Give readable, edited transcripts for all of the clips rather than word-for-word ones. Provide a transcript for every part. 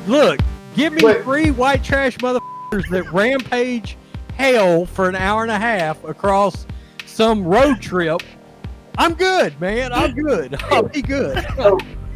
Look, give me But- 3 white trash motherfuckers that rampage hell for an hour and a half across some road trip. I'm good, man. I'm good. I'll be good.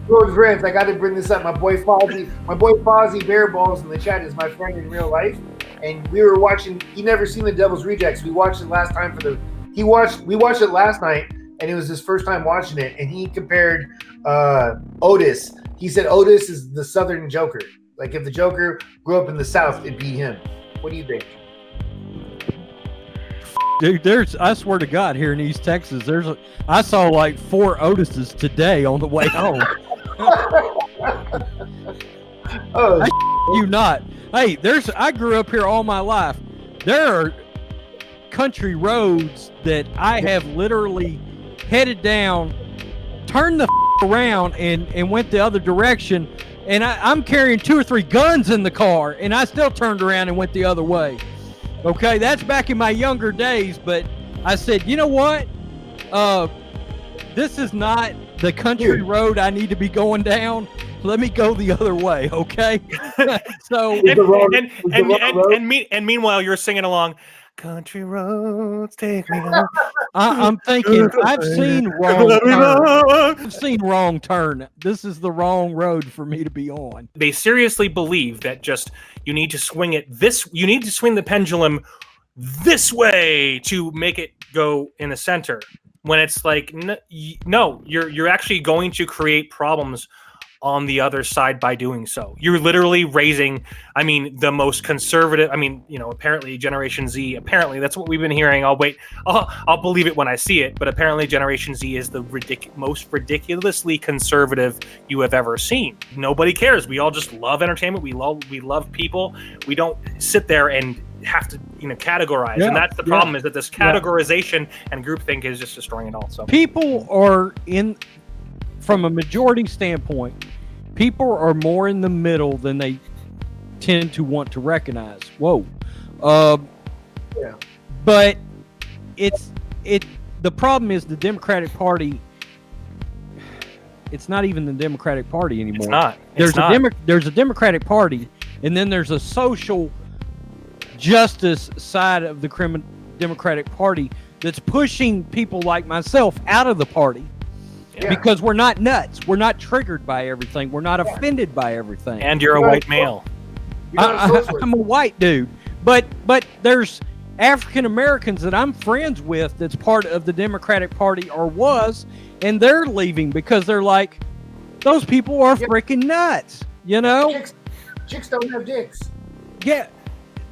Road Rants, I got to bring this up. My boy Fozzie Bear Balls in the chat is my friend in real life, and we were watching. He never seen The Devil's Rejects. We watched it last time We watched it last night, and it was his first time watching it. And he compared Otis. He said Otis is the Southern Joker. Like if the Joker grew up in the South, it'd be him. What do you think? Dude, I swear to God, here in East Texas, I saw like 4 Otises today on the way home. You not. Hey, I grew up here all my life. There are country roads that I have literally headed down, turned the around and went the other direction, and I'm carrying 2 or 3 guns in the car, and I still turned around and went the other way. Okay, that's back in my younger days, but I said, you know what? This is not the country road I need to be going down. Let me go the other way, okay? So and meanwhile you're singing along, country roads take me home. I'm thinking I've seen wrong turn. I've seen wrong turn. This is the wrong road for me to be on. They seriously believe that just you need to swing the pendulum this way to make it go in the center. When it's like, no, you're actually going to create problems on the other side by doing so. You're literally raising, the most conservative, apparently Generation Z, apparently that's what we've been hearing. I'll believe it when I see it, but apparently Generation Z is the most ridiculously conservative you have ever seen. Nobody cares. We all just love entertainment. We love people. We don't sit there and have to categorize. And that's the problem, is that this categorization and groupthink is just destroying it all. So people are from a majority standpoint, people are more in the middle than they tend to want to recognize. Whoa. But the problem is the Democratic Party, it's not even the Democratic Party anymore. It's not. There's a Democratic Party, and then there's a social justice side of the Democratic Party that's pushing people like myself out of the party. Because we're not nuts. We're not triggered by everything. We're not offended by everything. And you're a white male. I'm a white dude. But there's African Americans that I'm friends with that's part of the Democratic Party or was, and they're leaving because they're like, those people are freaking nuts. Chicks don't have dicks. Yeah.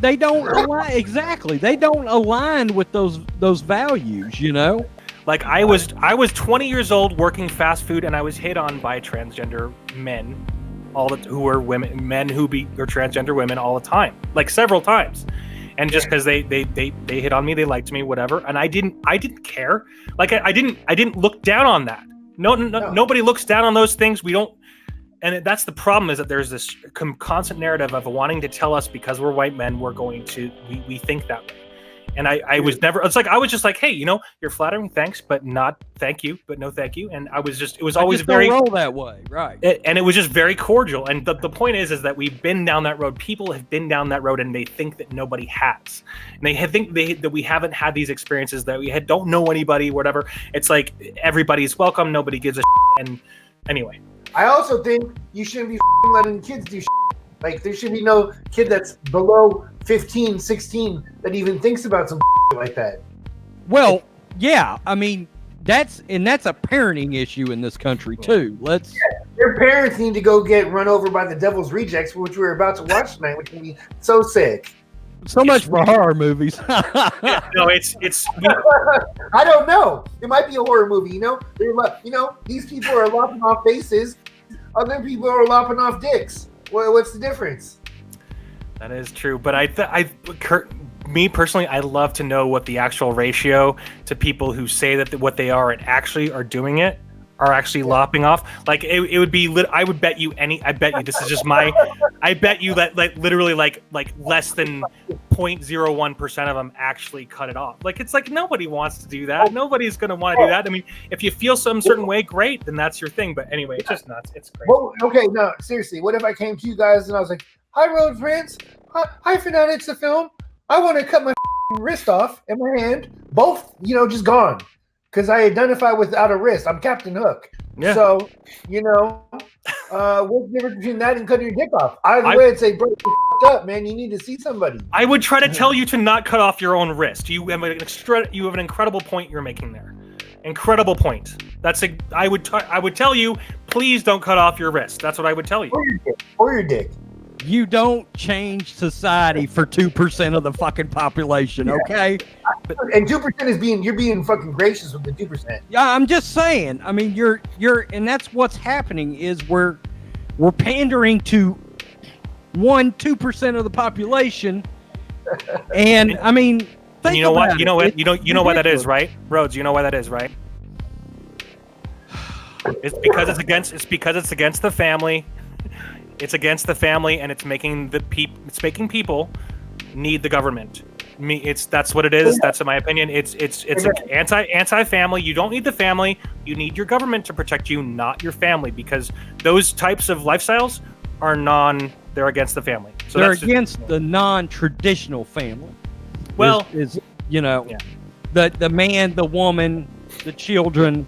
They don't align. Exactly. They don't align with those values, Like I was 20 years old working fast food, and I was hit on by transgender men, who were women, men who are transgender women all the time, like several times, and just because they hit on me, they liked me, whatever, and I didn't care. Like I didn't look down on that. No, nobody looks down on those things. We don't, and that's the problem, is that there's this constant narrative of wanting to tell us because we're white men, we think that way. And I was never, it's like, I was just like, hey, you're flattering, thanks, but not thank you, but no thank you. And it was always very, don't roll that way, right? And it was just very cordial. And the point is that we've been down that road. People have been down that road, and they think that nobody has. And they think that we haven't had these experiences, that we don't know anybody, whatever. It's like, everybody's welcome, nobody gives a shit. And anyway. I also think you shouldn't be letting kids do shit. Like, there should be no kid that's below 15, 16 that even thinks about some like that. Well, yeah, that's a parenting issue in this country too. Their parents need to go get run over by the Devil's Rejects, which we're about to watch tonight, which can be so sick. So much for horror movies. No, it's. I don't know. It might be a horror movie. These people are lopping off faces. Other people are lopping off dicks. What's the difference? That is true, but me personally, I love to know what the actual ratio to people who say that what they are and actually are doing it are actually lopping off. Like it would be. I bet you this is just my I bet you that literally like less than 0.01% of them actually cut it off. Like it's like nobody wants to do that. Nobody's gonna want to do that. I mean, if you feel some certain way, great, then that's your thing. But anyway, it's just nuts. It's crazy. Well, okay, no, seriously. What if I came to you guys and I was like, "Hi, road friends. Hi, Fanatics the film. I want to cut my wrist off and my hand, both, just gone, because I identify without a wrist. I'm Captain Hook. Yeah. So, what's the difference between that and cutting your dick off? Either way, I'd say, bro, you're f***ed up, man. You need to see somebody. I would try to tell you to not cut off your own wrist. You have an incredible point you're making there. Incredible point. I would tell you, please don't cut off your wrist. That's what I would tell you. Or your dick. You don't change society for 2% of the fucking population, okay? And 2% is you're being fucking gracious with the 2%. Yeah, I'm just saying. I mean, you're, and that's what's happening is we're pandering to 2% of the population, and I mean, you know what? You know why that is, right? Rhodes, you know why that is, right? It's because it's against the family. It's against the family, and it's making people need the government. That's what it is. That's in my opinion. It's anti-family. You don't need the family. You need your government to protect you, not your family, because those types of lifestyles are they're against the family. So they're against the non-traditional family. Well, the man, the woman, the children.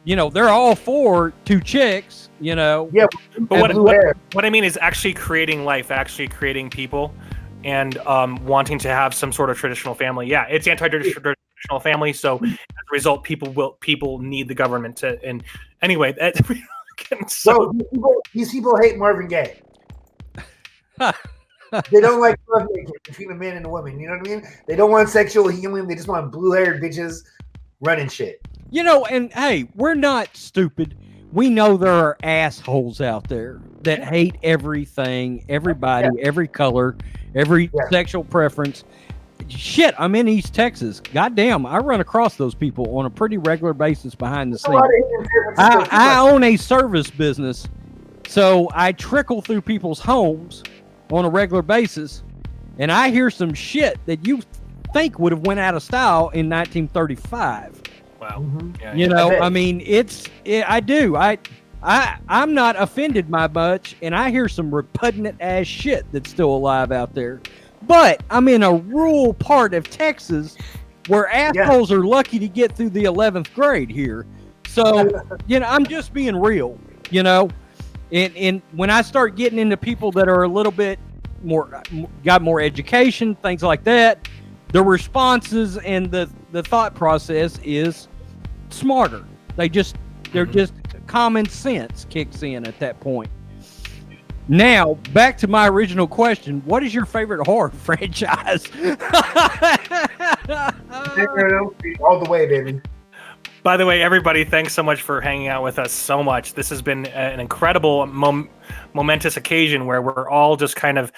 They're all for two chicks, Yeah, but what I mean is actually creating life, actually creating people, and wanting to have some sort of traditional family. Yeah, it's anti-traditional family, so as a result, people need the government to. And anyway, so these people hate Marvin Gaye. They don't like love making between a man and a woman. You know what I mean? They don't want sexual healing. They just want blue-haired bitches running shit. And hey, we're not stupid. We know there are assholes out there that hate everything, everybody, every color, every sexual preference. Shit, I'm in East Texas. Goddamn, I run across those people on a pretty regular basis behind the scenes. I own a service business, so I trickle through people's homes on a regular basis, and I hear some shit that you think would have went out of style in 1935. Wow. Yeah, I mean, I do. I'm not offended by much, and I hear some repugnant ass shit that's still alive out there. But I'm in a rural part of Texas where assholes are lucky to get through the 11th grade here. So, I'm just being real, And when I start getting into people that are a little bit got more education, things like that, the responses and the thought process is smarter. They're just common sense kicks in at that point. Now, back to my original question. What is your favorite horror franchise? All the way, baby. By the way, everybody, thanks so much for hanging out with us so much. This has been an incredible, momentous occasion where we're all just kind of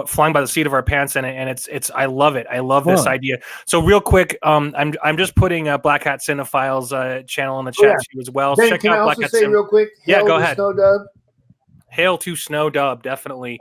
flying by the seat of our pants, and it's I love it. I love this idea. So real quick, I'm just putting Black Hat Cinephiles channel in the chat too as well. Ben, check can out I Black also Hat say real quick? Yeah, go ahead. Snow Dub. Hail to Snow Dub, definitely.